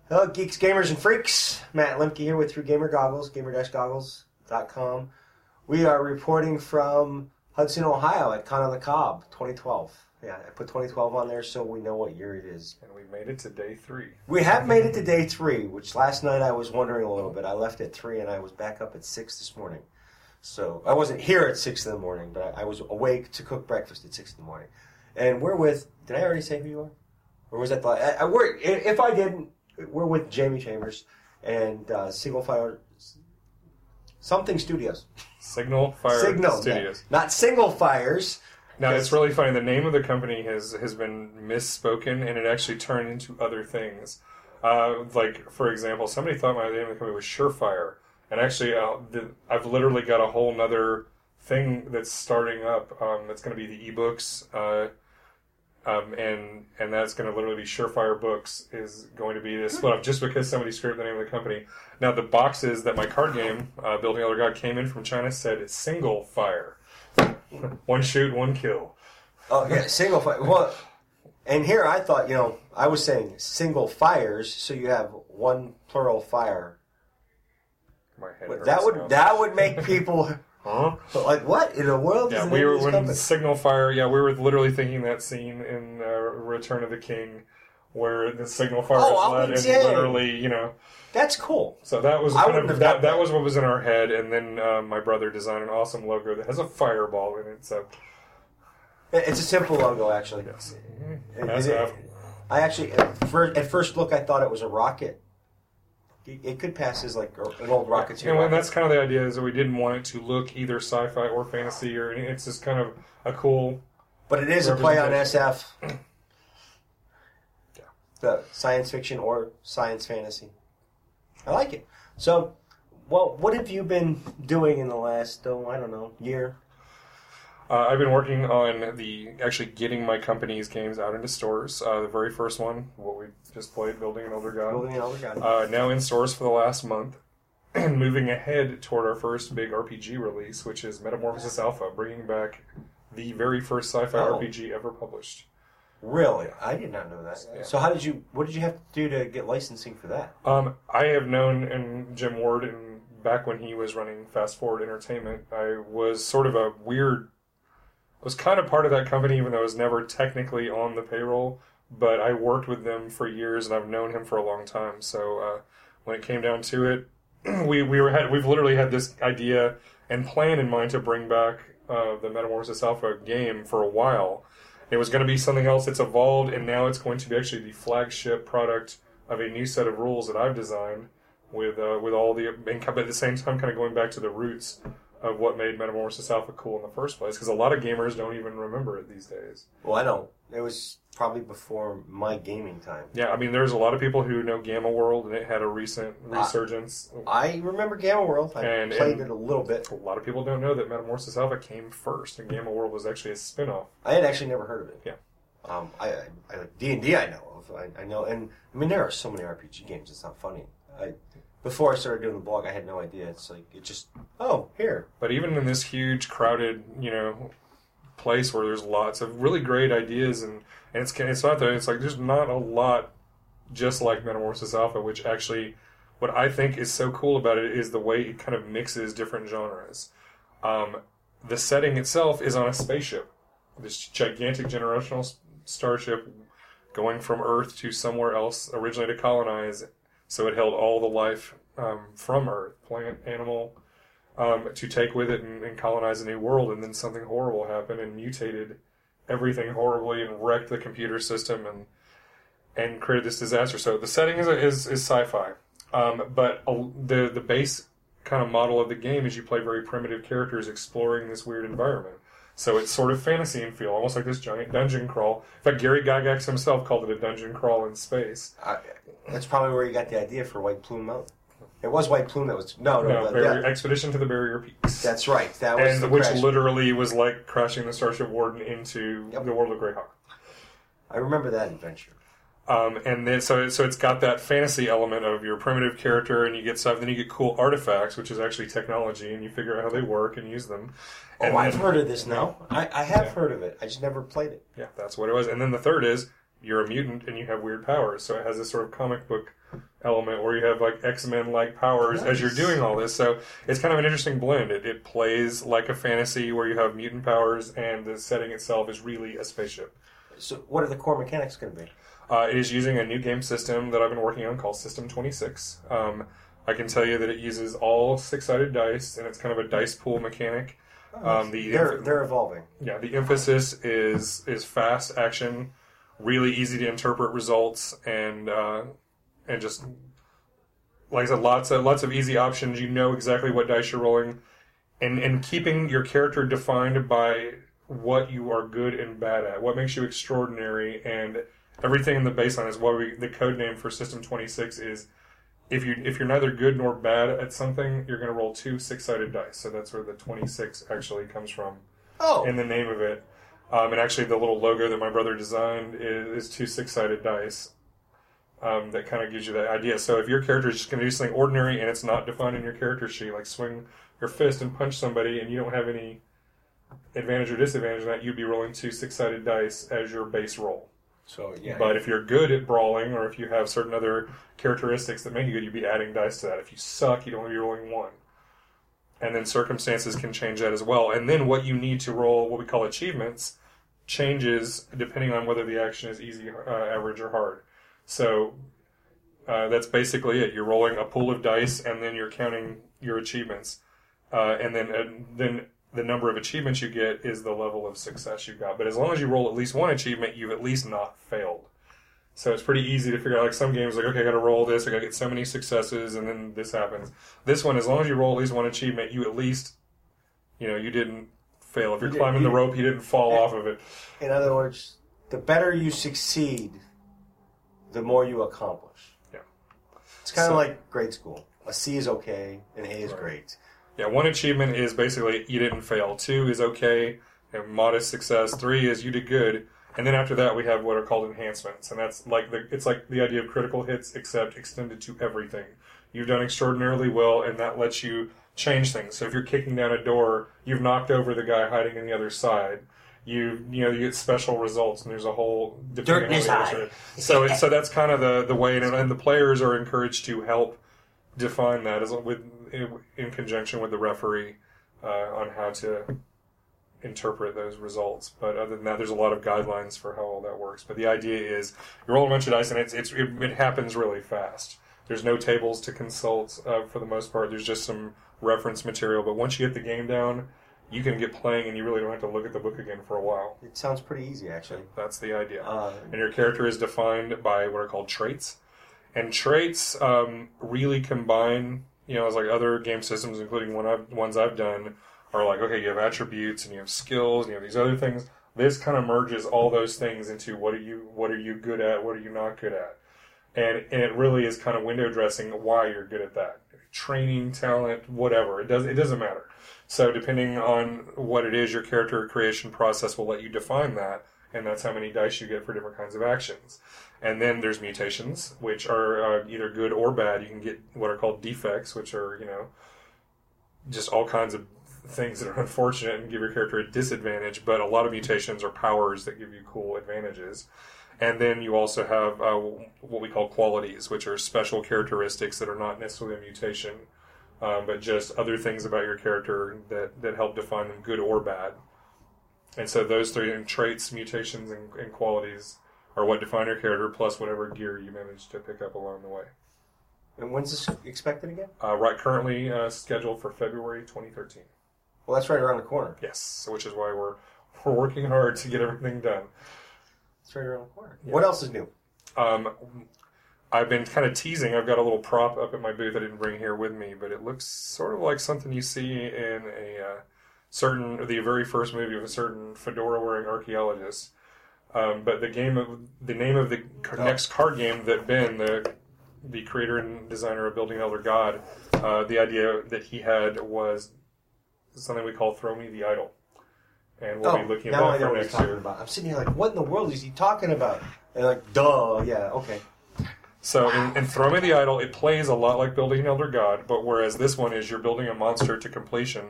Hello, geeks, gamers, and freaks. Matt Lemke here with Through Gamer Goggles, gamer-goggles.com. We are reporting from Hudson, Ohio at Con on the Cob 2012. Yeah, I put 2012 on there so we know what year it is. And we've made it to day 3. We have made it to day 3, which last night I was wondering a little bit. I left at 3 and I was back up at 6 this morning. So I wasn't here at 6 in the morning, but I was awake to cook breakfast at 6 in the morning. And we're with, did I already say who you are? Or was that the, if I didn't, we're with Jamie Chambers and Signal Fire something Studios. Signal Fire Studios. Yeah. Not Single Fires. Now, it's really funny. The name of the company has been misspoken, and it actually turned into other things. Like, for example, somebody thought my name of the company was Surefire. And actually, I've literally got a whole nother thing that's starting up. It's going to be the ebooks. And that's going to literally be Surefire Books is going to be this split up just because somebody screwed up the name of the company. Now, the boxes that my card game, Building Elder God, came in from China said it's Single Fire. One shoot, one kill. Oh, yeah, Single Fire. Well, and here I thought, I was saying single fires, so you have one plural fire. My head But hurts that would make people... Huh? Like, what in the world is Yeah, the we name were of this when company? Signal Fire. Yeah, we were literally thinking that scene in Return of the King, where the Signal Fire is led, and literally, That's cool. So that was that was what was in our head, and then my brother designed an awesome logo that has a fireball in it. So it's a simple logo, actually. yes, I actually, at first look, I thought it was a rocket. It could pass as like an old Rocketeer. And that's kind of the idea, is that we didn't want it to look either sci-fi or fantasy, or anything. It's just kind of a cool. But it is a play on SF. Yeah. The science fiction or science fantasy. I like it. So, well, what have you been doing in the last, year? I've been working on actually getting my company's games out into stores. The very first one, what we just played, Building an Elder God. Now in stores for the last month. And moving ahead toward our first big RPG release, which is Metamorphosis Alpha, bringing back the very first sci-fi RPG ever published. Really? I did not know that. Yeah. So what did you have to do to get licensing for that? I have known Jim Ward, back when he was running Fast Forward Entertainment, I was sort of I was kind of part of that company, even though I was never technically on the payroll, but I worked with them for years, and I've known him for a long time. So when it came down to it, we've literally had this idea and plan in mind to bring back the Metamorphosis Alpha game for a while. It was going to be something else that's evolved, and now it's going to be actually the flagship product of a new set of rules that I've designed with all but at the same time kind of going back to the roots of what made Metamorphosis Alpha cool in the first place, because a lot of gamers don't even remember it these days. Well, I don't. It was probably before my gaming time. Yeah, I mean, there's a lot of people who know Gamma World, and it had a recent resurgence. I remember Gamma World. I played it a little bit. A lot of people don't know that Metamorphosis Alpha came first, and Gamma World was actually a spin-off. I had actually never heard of it. Yeah. D&D I know of. I know, and I mean, there are so many RPG games, it's not funny. Before I started doing the blog, I had no idea. It's like, here. But even in this huge, crowded, place where there's lots of really great ideas, and it's not that, it's like there's not a lot just like Metamorphosis Alpha, which actually, what I think is so cool about it is the way it kind of mixes different genres. The setting itself is on a spaceship. This gigantic generational starship going from Earth to somewhere else, originally to colonize. So it held all the life from Earth, plant, animal, to take with it and colonize a new world. And then something horrible happened and mutated everything horribly and wrecked the computer system and created this disaster. So the setting is sci-fi. But the base kind of model of the game is you play very primitive characters exploring this weird environment. So it's sort of fantasy in feel, almost like this giant dungeon crawl. In fact, Gary Gygax himself called it a dungeon crawl in space. That's probably where you got the idea for White Plume Mountain. It was White Plume that was... Expedition to the Barrier Peaks. That's right. That was the which crash. Literally was like crashing the Starship Warden into the world of Greyhawk. I remember that adventure. And then so it's got that fantasy element of your primitive character, and you get stuff. Then you get cool artifacts, which is actually technology, and you figure out how they work and use them. I've heard of this now. I have heard of it. I just never played it. Yeah, that's what it was. And then the third is you're a mutant and you have weird powers. So it has this sort of comic book element where you have like X-Men like powers as you're doing all this. So it's kind of an interesting blend. It plays like a fantasy where you have mutant powers, and the setting itself is really a spaceship. So what are the core mechanics going to be? It is using a new game system that I've been working on called System 26. I can tell you that it uses all 6-sided dice, and it's kind of a dice pool mechanic. They're evolving. Yeah, the emphasis is fast action, really easy to interpret results, and just like I said, lots of easy options. You know exactly what dice you're rolling, and keeping your character defined by what you are good and bad at, what makes you extraordinary, and everything in the baseline is what the code name for System 26 is. If you're neither good nor bad at something, you're going to roll 2 6-sided dice. So that's where the 26 actually comes from. Oh. In the name of it. And actually the little logo that my brother designed is 2 6-sided dice. That kind of gives you that idea. So if your character is just going to do something ordinary and it's not defined in your character sheet, like swing your fist and punch somebody, and you don't have any advantage or disadvantage on that, you'd be rolling 2 6-sided dice as your base roll. So yeah. But if you're good at brawling, or if you have certain other characteristics that make you good, you'd be adding dice to that. If you suck, you'd only be rolling 1. And then circumstances can change that as well. And then what you need to roll, what we call achievements, changes depending on whether the action is easy, average, or hard. So that's basically it. You're rolling a pool of dice, and then you're counting your achievements. And then the number of achievements you get is the level of success you've got. But as long as you roll at least one achievement, you've at least not failed. So it's pretty easy to figure out. Like some games, like, okay, I got to roll this, I got to get so many successes, and then this happens. This one, as long as you roll at least one achievement, you at least, you didn't fail. If you're climbing the rope, you didn't fall off of it. In other words, the better you succeed, the more you accomplish. Yeah. It's kind of like grade school. A C is okay, an A is great. Yeah, 1 achievement is basically you didn't fail. 2 is okay, and modest success. 3 is you did good. And then after that, we have what are called enhancements, and that's like it's like the idea of critical hits, except extended to everything. You've done extraordinarily well, and that lets you change things. So if you're kicking down a door, you've knocked over the guy hiding on the other side. You get special results, and there's a whole dirt in his eye. So that's kind of the way, and the players are encouraged to help define that in conjunction with the referee on how to interpret those results. But other than that, there's a lot of guidelines for how all that works. But the idea is you roll a bunch of dice, and it happens really fast. There's no tables to consult for the most part. There's just some reference material. But once you get the game down, you can get playing, and you really don't have to look at the book again for a while. It sounds pretty easy, actually. That's the idea. And your character is defined by what are called traits. And traits really combine, as like other game systems, including ones I've done, are like, okay, you have attributes and you have skills and you have these other things. This kind of merges all those things into what are you good at, what are you not good at. And it really is kind of window dressing why you're good at that. Training, talent, whatever. It doesn't matter. So depending on what it is, your character creation process will let you define that, and that's how many dice you get for different kinds of actions. And then there's mutations, which are either good or bad. You can get what are called defects, which are, just all kinds of things that are unfortunate and give your character a disadvantage, but a lot of mutations are powers that give you cool advantages. And then you also have what we call qualities, which are special characteristics that are not necessarily a mutation, but just other things about your character that help define them, good or bad. And so those three traits, mutations, and qualities are what define your character, plus whatever gear you manage to pick up along the way. And when's this expected again? Currently scheduled for February 2013. Well, that's right around the corner. Yes, which is why we're working hard to get everything done. It's right around the corner. Yeah. What else is new? I've been kind of teasing. I've got a little prop up at my booth I didn't bring here with me, but it looks sort of like something you see in the very first movie of a certain fedora-wearing archaeologist. But the name of the next card game that Ben, the creator and designer of Building Elder God, the idea that he had was something we call Throw Me the Idol. And we'll be looking at that for next year. About. I'm sitting here like, what in the world is he talking about? And like, duh, yeah, okay. So in Throw Me the Idol, it plays a lot like Building Elder God, but whereas this one is you're building a monster to completion.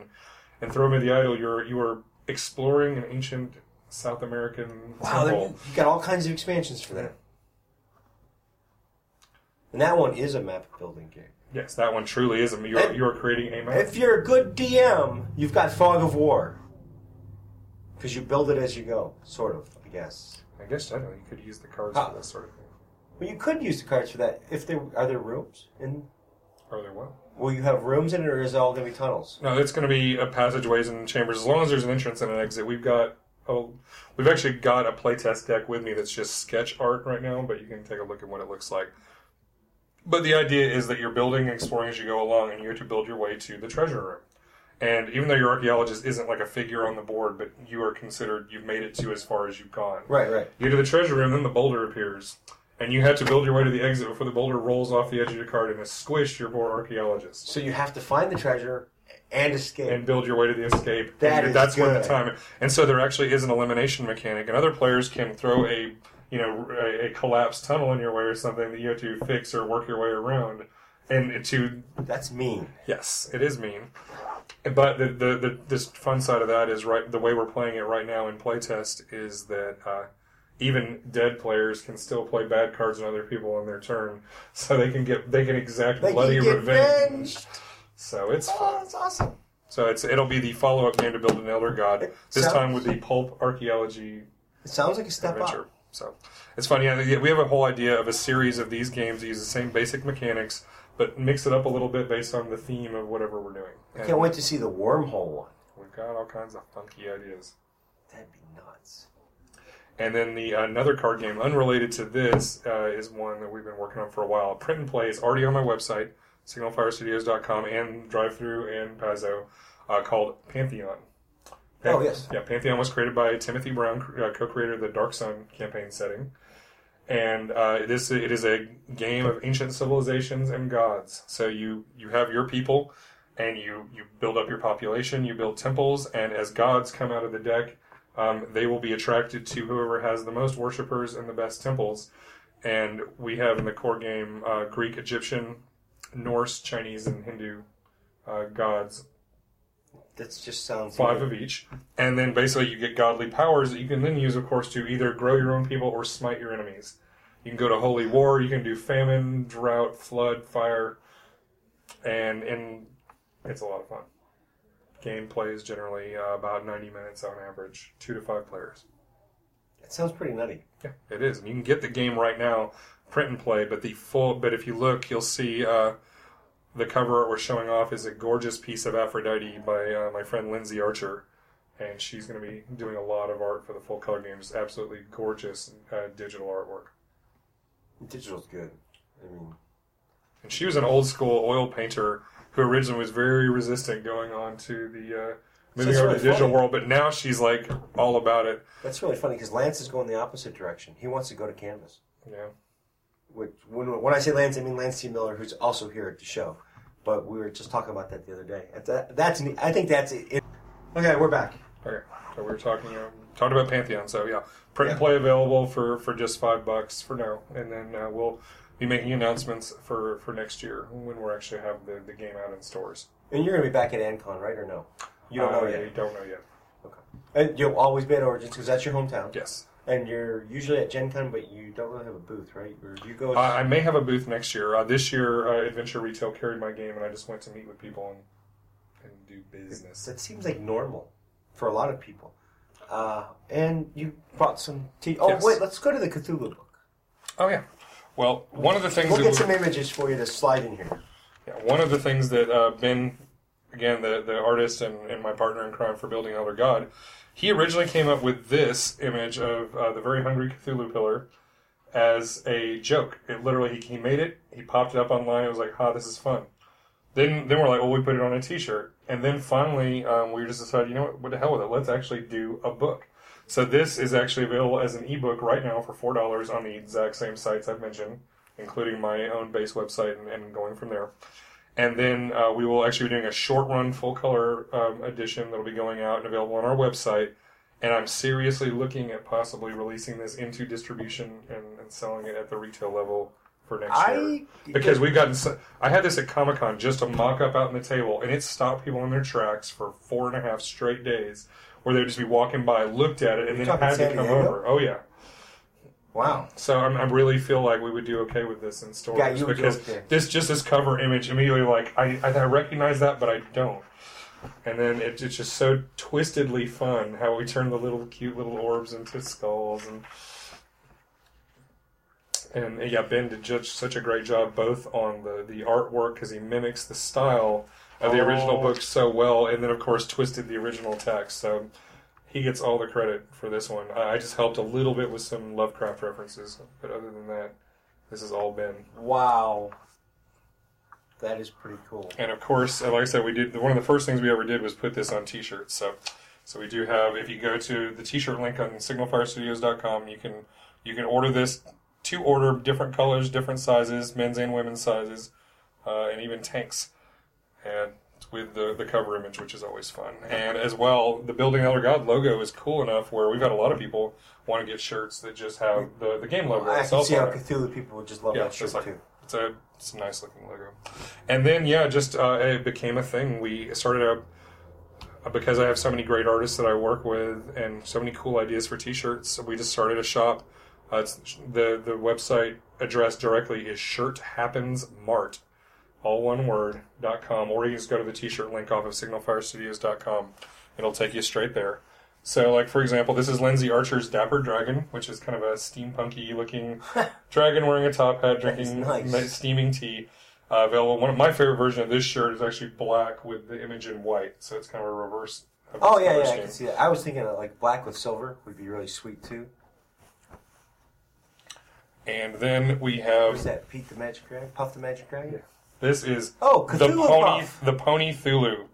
In Throw Me the Idol, you are exploring an ancient South American Wow, temple. you got all kinds of expansions for that. And that one is a map building game. Yes, that one truly is. You are creating a map. If you're a good DM, you've got Fog of War. Because you build it as you go, sort of, I guess. I guess I don't know. You could use the cards for this sort of thing. Well, you could use the cards for that. Are there rooms in? Are there what? Will you have rooms in it, or is it all going to be tunnels? No, it's going to be passageways and chambers. As long as there's an entrance and an exit, we've actually got a playtest deck with me that's just sketch art right now, but you can take a look at what it looks like. But the idea is that you're building and exploring as you go along, and you have to build your way to the treasure room. And even though your archaeologist isn't like a figure on the board, but you are considered, you've made it to as far as you've gone. Right. You get to the treasure room, then the boulder appears. And you have to build your way to the exit before the boulder rolls off the edge of your card and has squished your poor archaeologist. So you have to find the treasure and escape. And build your way to the escape. That's good. When the good. time. And so there actually is an elimination mechanic. And other players can throw a collapsed tunnel in your way or something that you have to fix or work your way around. That's mean. Yes, it is mean. But this fun side of that is the way we're playing it right now in playtest is that even dead players can still play bad cards on other people on their turn, so they can exact bloody revenge. So it's fun. That's awesome. So it'll be the follow-up game to Build an Elder God. Time with the pulp archaeology. It sounds like a step adventure. up. So it's fun. Yeah, we have a whole idea of a series of these games that use the same basic mechanics, but mix it up a little bit based on the theme of whatever we're doing. I can't wait to see the wormhole one. We've got all kinds of funky ideas. That'd be nuts. And then the another card game unrelated to this is one that we've been working on for a while. Print and Play is already on my website, signalfirestudios.com, and DriveThru and Paizo, called Pantheon. Oh, yes. Yeah, Pantheon was created by Timothy Brown, co-creator of the Dark Sun campaign setting. And it is a game of ancient civilizations and gods. So you have your people, and you build up your population, you build temples, and as gods come out of the deck, they will be attracted to whoever has the most worshippers and the best temples. And we have in the core game Greek, Egyptian, Norse, Chinese, and Hindu gods. That just sounds 5 of each. And then basically you get godly powers that you can then use, of course, to either grow your own people or smite your enemies. You can go to holy war, you can do famine, drought, flood, fire, and it's a lot of fun. Gameplay is generally about 90 minutes on average, 2 to 5 players. That sounds pretty nutty. Yeah, it is. And you can get the game right now, Print and Play, but if you look, you'll see the cover art we're showing off is a gorgeous piece of Aphrodite by my friend Lindsay Archer, and she's going to be doing a lot of art for the full color games. Absolutely gorgeous digital artwork. Digital's good. I mean, and she was an old school oil painter who originally was very resistant going on to the moving over to the digital world, but now she's like all about it. That's really funny because Lance is going the opposite direction. He wants to go to canvas. Yeah. When I say Lance, I mean Lance T. Miller, who's also here at the show. But we were just talking about that the other day. I think that's it. Okay, we're back. Okay, so we were talking about Pantheon. So yeah, Print and Play available for just $5 for now, and then we'll be making announcements for next year when we're actually have the game out in stores. And you're going to be back at ANCON, right, or no? You don't know yet? I don't know yet. Okay. And you'll always be at Origins because that's your hometown. Yes. And you're usually at Gen Con, but you don't really have a booth, right? Or do you go? I may have a booth next year. This year, Adventure Retail carried my game, and I just went to meet with people and do business. That seems like normal for a lot of people. And you brought some tea. Oh, yes. Wait, let's go to the Cthulhu book. Oh, yeah. Well, one of the things... We'll get some images for you to slide in here. Yeah, one of the things that Ben, again, the artist and my partner in crime for Building Elder God, he originally came up with this image of the Very Hungry Cthulhu Pillar as a joke. It literally, he made it, he popped it up online, it was like, this is fun. Then we're like, we put it on a t-shirt. And then finally, we just decided, you know what the hell with it, let's actually do a book. So this is actually available as an ebook right now for $4 on the exact same sites I've mentioned, including my own base website and going from there. And then we will actually be doing a short-run, full-color edition that will be going out and available on our website. And I'm seriously looking at possibly releasing this into distribution and selling it at the retail level for next year. Because we've gotten... I had this at Comic-Con, just a mock-up out on the table, and it stopped people in their tracks for 4.5 straight days where they would just be walking by, looked at it, and then talking had to San come Diego? over. Oh yeah. Wow. So I really feel like we would do okay with this in stores Yeah, you would do because okay. this cover image immediately like I recognize that, but I don't. And then it's just so twistedly fun how we turn the little cute little orbs into skulls and yeah, Ben did just such a great job both on the artwork because he mimics the style of the original book so well, and then of course twisted the original text. So he gets all the credit for this one. I just helped a little bit with some Lovecraft references, but other than that, this is all Ben. Wow. That is pretty cool. And of course, like I said, we did one of the first things we ever did was put this on T-shirts. So we do have. If you go to the T-shirt link on signalfirestudios.com, you can order this to order different colors, different sizes, men's and women's sizes, and even tanks, and with the cover image, which is always fun. And as well, the Building Elder God logo is cool enough where we've got a lot of people want to get shirts that just have the game logo. I can itself see how on it. Cthulhu people would just love that shirt too. It's a nice looking logo. And then, it became a thing. We started out, because I have so many great artists that I work with and so many cool ideas for t-shirts, we just started a shop. It's the website address directly is shirthappensmart, all one word, .com, or you can just go to the t-shirt link off of signalfirestudios.com. It'll take you straight there. So, like, for example, this is Lindsay Archer's Dapper Dragon, which is kind of a steampunky-looking dragon wearing a top hat, drinking steaming tea. Available. One of my favorite version of this shirt is actually black with the image in white, so it's kind of a reverse. Oh, yeah, I can see that. I was thinking of, like, black with silver would be really sweet, too. And then we have... What's that, Pete the Magic Dragon? Puff the Magic Dragon? Yeah. This is Cthulhu the Pony Thulu.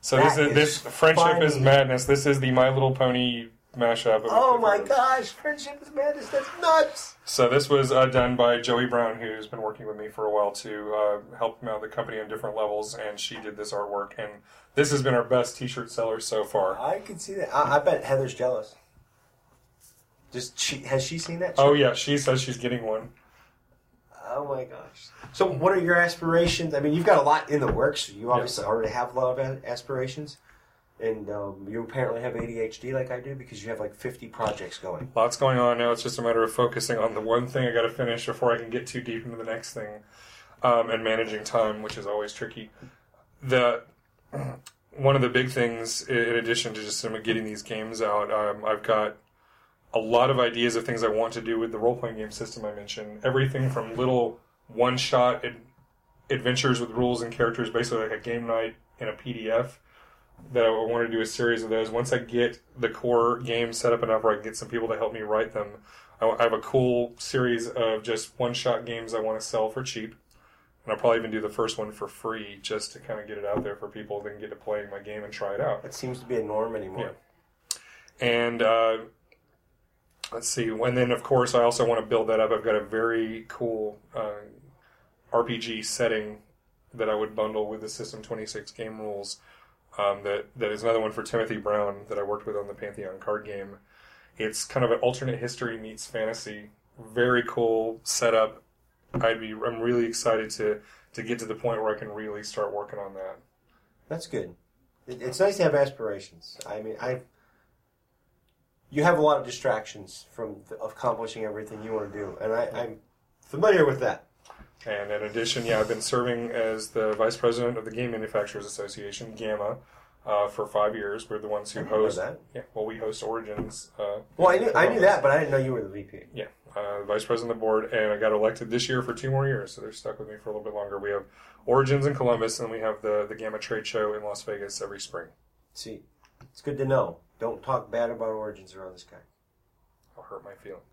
So that this Friendship funny. is Madness. This is the My Little Pony mashup. Oh my gosh, Friendship is Madness. That's nuts. So this was done by Joey Brown, who's been working with me for a while to help out the company on different levels, and she did this artwork. And this has been our best T-shirt seller so far. I can see that. I bet Heather's jealous. Has she seen that? Oh yeah, she says she's getting one. Oh my gosh. So what are your aspirations? I mean, you've got a lot in the works. You obviously already have a lot of aspirations. And you apparently have ADHD like I do because you have like 50 projects going. Lots going on now. It's just a matter of focusing on the one thing I got to finish before I can get too deep into the next thing. And managing time, which is always tricky. One of the big things, in addition to just getting these games out, I've got a lot of ideas of things I want to do with the role-playing game system I mentioned. Everything from little one-shot adventures with rules and characters, basically like a game night in a PDF, that I want to do a series of those. Once I get the core game set up enough where I can get some people to help me write them, I have a cool series of just one-shot games I want to sell for cheap. And I'll probably even do the first one for free just to kind of get it out there for people that can get to play my game and try it out. That seems to be a norm anymore. Yeah. And... let's see. And then, of course, I also want to build that up. I've got a very cool RPG setting that I would bundle with the System 26 game rules. That is another one for Timothy Brown that I worked with on the Pantheon card game. It's kind of an alternate history meets fantasy. Very cool setup. I'm really excited to get to the point where I can really start working on that. That's good. It's nice to have aspirations. I mean, you have a lot of distractions from accomplishing everything you want to do, and I'm familiar with that. And in addition, I've been serving as the vice president of the Game Manufacturers Association, GAMA, for 5 years. We're the ones who host. That. Yeah, well, we host Origins. Well, I knew that, but I didn't know you were the VP. Yeah, vice president of the board, and I got elected this year for 2 more years, so they're stuck with me for a little bit longer. We have Origins in Columbus, and we have the GAMA trade show in Las Vegas every spring. See, it's good to know. Don't talk bad about Origins around this guy. I'll hurt my feelings.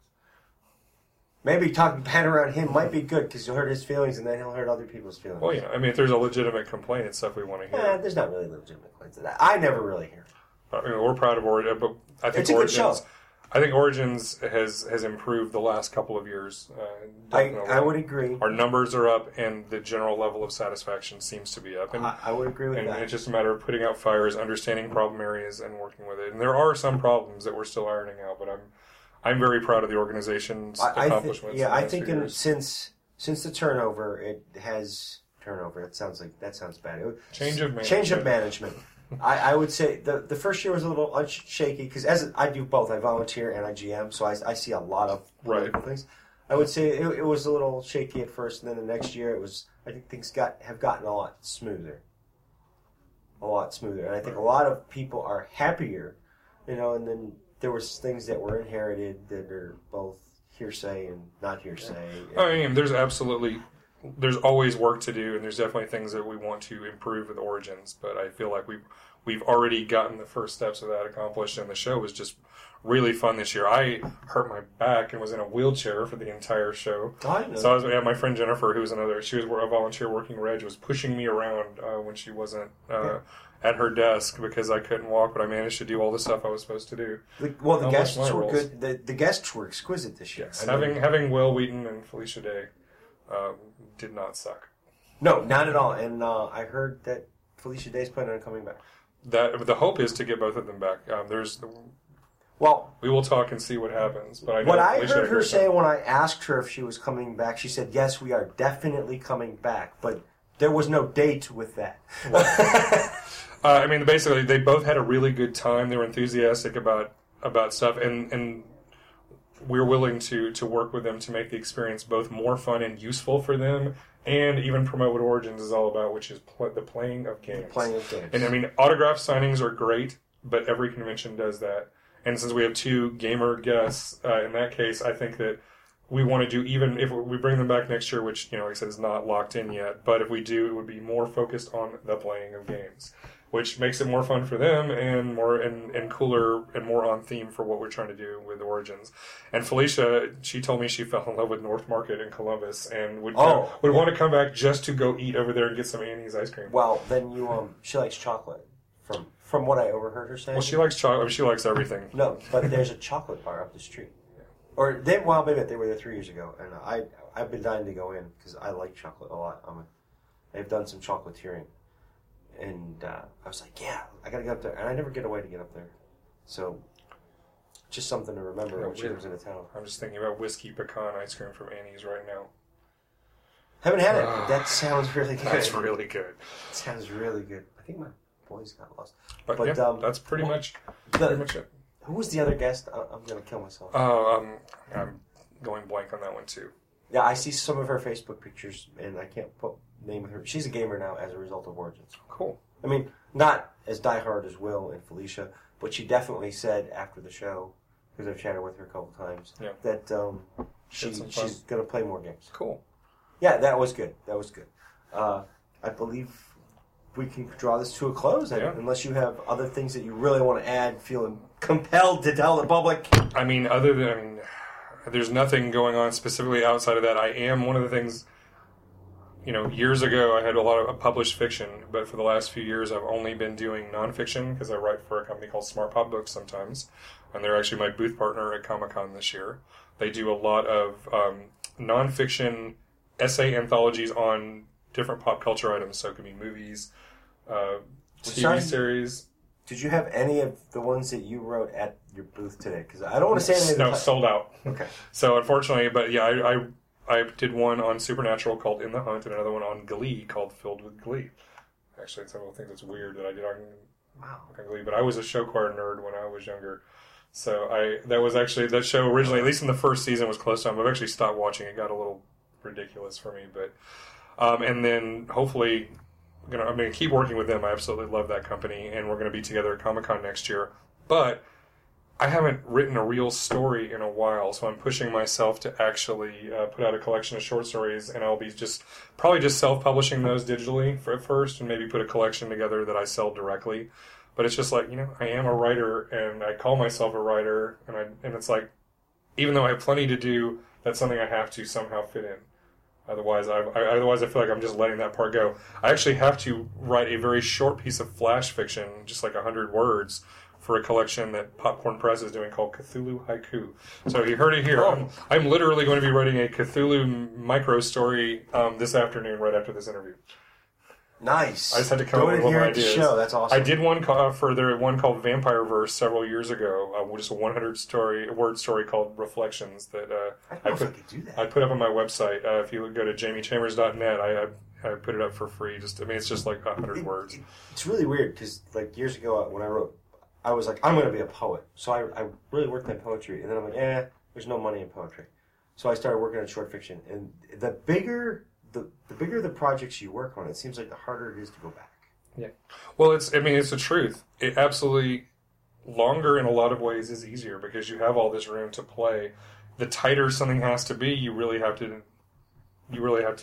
Maybe talking bad around him might be good because you'll hurt his feelings and then he'll hurt other people's feelings. Well, I mean, if there's a legitimate complaint, it's stuff we want to hear. There's not really legitimate complaints. I never really hear. We're proud of Origins, but I think it's a good show. I think Origins has improved the last couple of years. I would agree. Our numbers are up, and the general level of satisfaction seems to be up. And I would agree with that. And it's just a matter of putting out fires, understanding problem areas, and working with it. And there are some problems that we're still ironing out, but I'm very proud of the organization's accomplishments. I think since the turnover, it has turnover. That sounds bad. Change of management. Change of management. I would say the first year was a little shaky because as I do both, I volunteer and I GM, so I see a lot of political things. I would say it was a little shaky at first, and then the next year I think things have gotten a lot smoother. And I think a lot of people are happier, and then there was things that were inherited that are both hearsay and not hearsay. I mean, there's always work to do, and there's definitely things that we want to improve with Origins, but I feel like we've already gotten the first steps of that accomplished, and the show was just really fun this year. I hurt my back and was in a wheelchair for the entire show. So my friend Jennifer, she was a volunteer working Reg, was pushing me around when she wasn't at her desk because I couldn't walk, but I managed to do all the stuff I was supposed to do. The guests were good. The guests were exquisite this year. Yes. Having Will Wheaton and Felicia Day did not suck. No, not at all. And I heard that Felicia Day's planning on coming back. The hope is to get both of them back. We will talk and see what happens. But I heard her say when I asked her if she was coming back, she said, "Yes, we are definitely coming back." But there was no date with that. I mean, basically, they both had a really good time. They were enthusiastic about stuff, and we're willing to work with them to make the experience both more fun and useful for them, and even promote what Origins is all about, which is the playing of games. And I mean, autograph signings are great, but every convention does that. And since we have two gamer guests, in that case, I think that we want to do, even if we bring them back next year, which, like I said, is not locked in yet, but if we do, it would be more focused on the playing of games, which makes it more fun for them and more and cooler and more on theme for what we're trying to do with Origins. And Felicia, she told me she fell in love with North Market in Columbus and would want to come back just to go eat over there and get some Annie's ice cream. Well, then she likes chocolate. From what I overheard her saying. Well, she likes chocolate. She likes everything. No, but there's a chocolate bar up the street. Or maybe they were there 3 years ago, and I've been dying to go in because I like chocolate a lot. I've done some chocolatiering, and I was like, yeah, I gotta get up there, and I never get away to get up there, so just something to remember when she comes into town. I'm just thinking about whiskey pecan ice cream from Annie's right now. Haven't had it, but that sounds really good. That's really good. It sounds really good. I think my boys got lost, but yeah, that's pretty much it. Who was the other guest? I'm going to kill myself. I'm going blank on that one, too. Yeah, I see some of her Facebook pictures, and I can't put name with her. She's a gamer now as a result of Origins. Cool. I mean, not as diehard as Will and Felicia, but she definitely said after the show, because I've chatted with her a couple times, that she's going to play more games. Cool. Yeah, that was good. I believe we can draw this to a close, unless you have other things that you really want to add, feeling compelled to tell the public. I mean, there's nothing going on specifically outside of that. I am one of the things, years ago I had a lot of published fiction, but for the last few years I've only been doing nonfiction because I write for a company called Smart Pop Books sometimes, and they're actually my booth partner at Comic-Con this year. They do a lot of nonfiction essay anthologies on different pop culture items, so it could be movies, TV series. Did you have any of the ones that you wrote at your booth today? Because I don't want to say anything. No, sold out. Okay. So unfortunately, but yeah, I did one on Supernatural called In the Hunt and another one on Glee called Filled with Glee. Actually, it's one of the things that's weird that I did on Glee. But I was a show choir nerd when I was younger. So that show originally, at least in the first season, was close to home. I've actually stopped watching. It got a little ridiculous for me. But and then hopefully I'm going to keep working with them. I absolutely love that company, and we're going to be together at Comic-Con next year. But I haven't written a real story in a while, so I'm pushing myself to actually put out a collection of short stories, and I'll be probably just self-publishing those digitally at first, and maybe put a collection together that I sell directly. But it's just like, I am a writer, and I call myself a writer, and it's like, even though I have plenty to do, that's something I have to somehow fit in. Otherwise, I feel like I'm just letting that part go. I actually have to write a very short piece of flash fiction, just like 100 words, for a collection that Popcorn Press is doing called Cthulhu Haiku. So you heard it here. I'm literally going to be writing a Cthulhu micro story this afternoon, right after this interview. Nice. I just had to come up with more ideas. Show. That's awesome. I did one one called Vampire Verse several years ago, just a 100-word story called Reflections that I could do that. I put up on my website. If you go to jamiechambers.net, I put it up for free. It's just like 100 words. It's really weird because like years ago when I wrote, I was like, I'm going to be a poet. So I really worked on poetry, and then I'm like, there's no money in poetry. So I started working on short fiction, and the bigger the projects you work on, it seems like the harder it is to go back. Yeah. Well, it's the truth. It absolutely, longer in a lot of ways is easier because you have all this room to play. The tighter something has to be, you really have to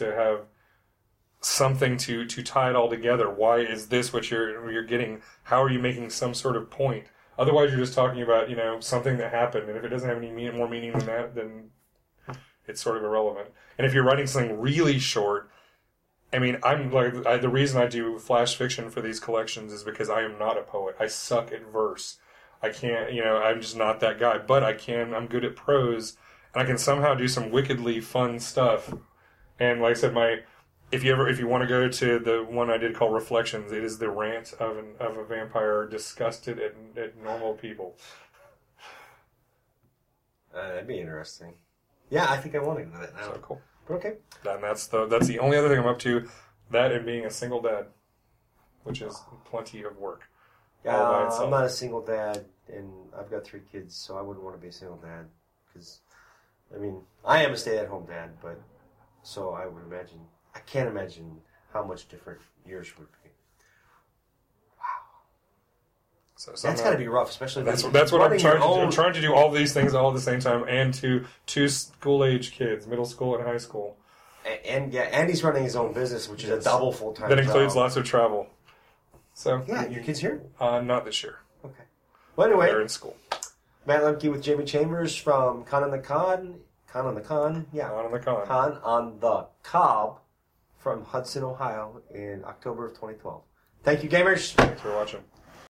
have something to tie it all together. Why is this what you're getting? How are you making some sort of point? Otherwise, you're just talking about something that happened, and if it doesn't have any more meaning than that, then it's sort of irrelevant. And if you're writing something really short, the reason I do flash fiction for these collections is because I am not a poet. I suck at verse. I can't, I'm just not that guy. But I'm good at prose, and I can somehow do some wickedly fun stuff. And like I said, if you want to go to the one I did called Reflections, it is the rant of a vampire disgusted at normal people. That'd be interesting. Yeah, I think I want to do that now. So cool. Okay. And that's the only other thing I'm up to. That and being a single dad, which is plenty of work. Yeah, I'm not a single dad, and I've got 3 kids, so I wouldn't want to be a single dad. Because, I am a stay-at-home dad, but so I would imagine. I can't imagine how much different yours would be. Wow. So that's got to be rough, especially that's what I'm trying to do. I'm trying to do all these things all at the same time, and to 2 school-age kids, middle school and high school. And he's running his own business, which is a double full-time job. That includes job. Lots of travel. So yeah, your kids here? Not this year. Okay. Well, anyway, they're in school. Matt Lemke with Jamie Chambers from Con on the Con. Con on the Con, yeah. Con on the Con. Con on the Cob from Hudson, Ohio in October of 2012. Thank you, gamers. Thanks for watching.